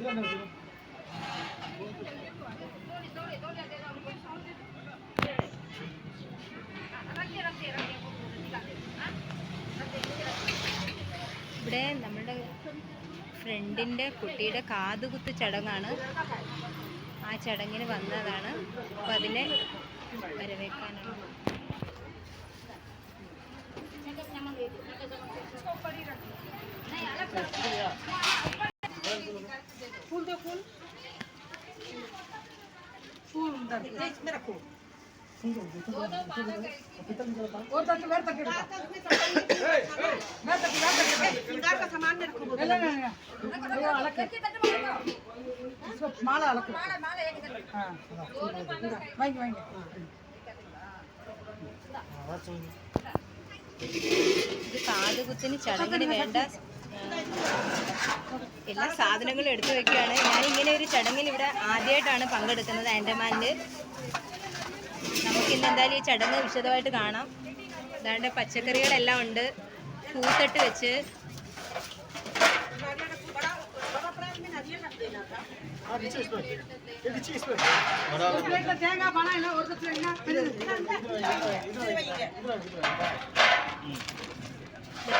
ഇവിടെ നമ്മുടെ ഫ്രണ്ടിൻ്റെ കുട്ടിയുടെ കാതുകുത്ത് ചടങ്ങാണ്. ആ ചടങ്ങിന് വന്നതാണ്. അപ്പോൾ അതിനെ വരവേൽക്കാനാണ്. ഇത് കാതുകുത്തിന് ചടങ്ങിന് വേണ്ട എല്ലാ സാധനങ്ങളും എടുത്തു വെക്കുകയാണ്. ഞാനിങ്ങനെ ഒരു ചടങ്ങിൽ ഇവിടെ ആദ്യമായിട്ടാണ് പങ്കെടുക്കുന്നത് ആൻഡമാനിൽ. നമുക്കിന്ന് എന്തായാലും ഈ ചടങ്ങ് വിശദമായിട്ട് കാണാം. അതാണ്ട് പച്ചക്കറികളെല്ലാം ഉണ്ട്, പൂത്തട്ട് വെച്ച്.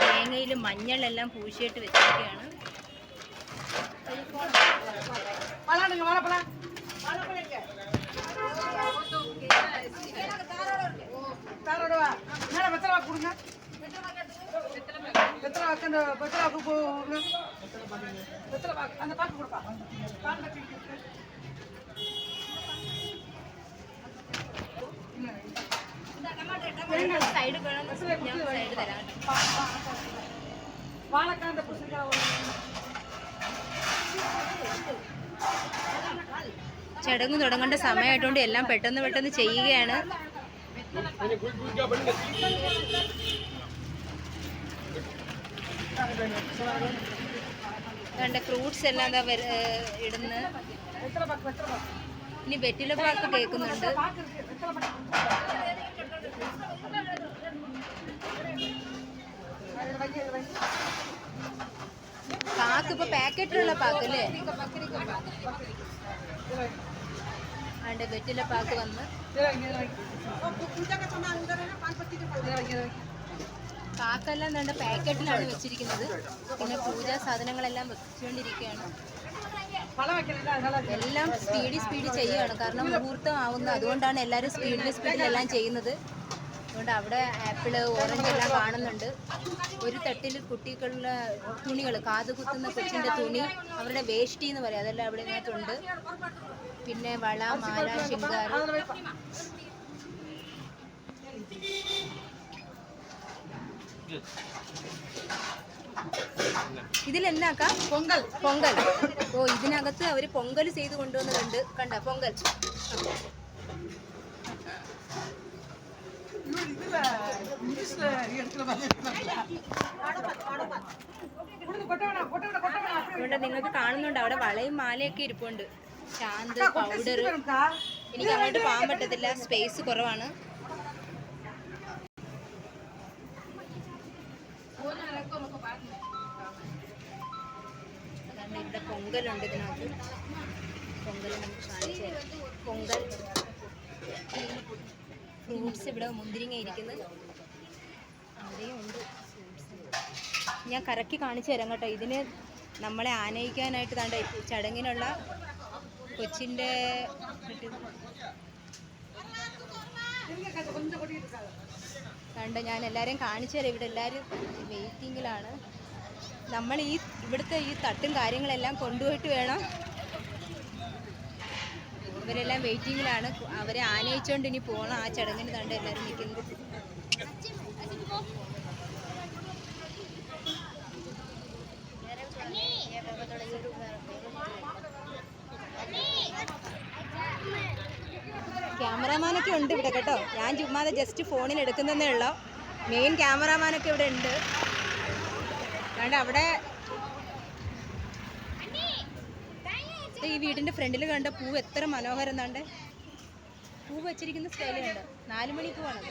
തേങ്ങയിൽ മഞ്ഞളെല്ലാം പൂശിയിട്ട് വെച്ചിരിക്കുകയാണ്. സൈഡ് സൈഡ് തരാം. ചടങ്ങ് തുടങ്ങേണ്ട സമയമായതുകൊണ്ട് എല്ലാം പെട്ടെന്ന് പെട്ടെന്ന് ചെയ്യുകയാണ്. അതുകൊണ്ട് ഫ്രൂട്ട്സ് എല്ലാം എന്താ ഇടുന്ന്. ഇനി വെറ്റില പാക്ക് കേൾക്കുന്നുണ്ട്. പാക്ക് ഇപ്പൊ പാക്കറ്റിലുള്ള പാക്കല്ലേ? അതിന്റെ വെറ്റില പാക്ക് വന്ന് പാക്കെല്ലാം എന്താ പാക്കറ്റിലാണ് വെച്ചിരിക്കുന്നത്. പിന്നെ പൂജാ സാധനങ്ങളെല്ലാം വെച്ചുകൊണ്ടിരിക്കുകയാണ്. എല്ലാം സ്പീഡ് ചെയ്യുകയാണ്. കാരണം മുഹൂർത്തം ആവുന്നു. അതുകൊണ്ടാണ് എല്ലാവരും സ്പീഡിലെല്ലാം ചെയ്യുന്നത്. അതുകൊണ്ട് അവിടെ ആപ്പിള്, ഓറഞ്ച് എല്ലാം കാണുന്നുണ്ട്. ഒരു തട്ടിൽ കുട്ടികളുടെ തുണികൾ, കാതുകുത്തുന്ന കൊച്ചിൻ്റെ തുണി, അവരുടെ വേഷ്ടി എന്ന് പറയും, അതെല്ലാം അവിടെ ഇതിനകത്തുണ്ട്. പിന്നെ വള, മാല, ശൃംഗാരം. ഇതിലെന്നാക്കാം? പൊങ്കൽ. ഓ, ഇതിനകത്ത് അവർ പൊങ്കൽ ചെയ്ത് കൊണ്ടുവന്നിട്ടുണ്ട്. കണ്ട പൊങ്കൽ. അതുകൊണ്ട് നിങ്ങൾക്ക് കാണുന്നുണ്ട് അവിടെ വളയും മാലയൊക്കെ ഇരിപ്പുണ്ട്. ശാന്ത്, പൗഡർ. എനിക്ക് അങ്ങോട്ട് പോകാൻ പറ്റത്തില്ല, സ്പേസ് കുറവാണ്. അതാണ് ഇവിടെ പൊങ്കലുണ്ട്. ഇതിനകത്ത് പൊങ്കൽ നമുക്ക് കാണിച്ചു തരാം. പൊങ്കൽ ഫ്രൂട്ട്സ് ഇവിടെ മുന്തിരിങ്ങ ഇരിക്കുന്നത്. അവിടെയും ഉണ്ട് ഫ്രൂട്ട്സ്. ഞാൻ കറക്കി കാണിച്ചു തരാം കേട്ടോ. ഇതിന് നമ്മളെ ആനയിക്കാനായിട്ട് താണ്ട ചടങ്ങിനുള്ള കൊച്ചിൻ്റെ കണ്ട ഞാൻ എല്ലാവരെയും കാണിച്ചു തരാം. ഇവിടെ എല്ലാവരും വെയിറ്റിങ്ങിലാണ്. നമ്മൾ ഇവിടുത്തെ ഈ തട്ടും കാര്യങ്ങളെല്ലാം കൊണ്ടുപോയിട്ട് വേണം. ഇവരെല്ലാം വെയിറ്റിങ്ങിലാണ്. അവരെ ആനയിച്ചുകൊണ്ട് ഇനി പോകണം. ആ ചടങ്ങിന് കണ്ട് എല്ലാവരും നിൽക്കുന്നത്. ക്യാമറാമാനൊക്കെ ഉണ്ട് ഇവിടെ കേട്ടോ. ഞാൻ ചുമ്മാതെ ജസ്റ്റ് ഫോണിൽ എടുക്കുന്നതേ ഉള്ളൂ. മെയിൻ ക്യാമറാമാനൊക്കെ ഇവിടെ ഉണ്ട്. അതുകൊണ്ട് അവിടെ ഈ വീടിൻ്റെ ഫ്രണ്ടിൽ കണ്ട പൂവ് എത്ര മനോഹരം. എന്താണ്ട് പൂ വെച്ചിരിക്കുന്ന സ്റ്റൈൽ കണ്ട് 4 മണി പൂവാണത്.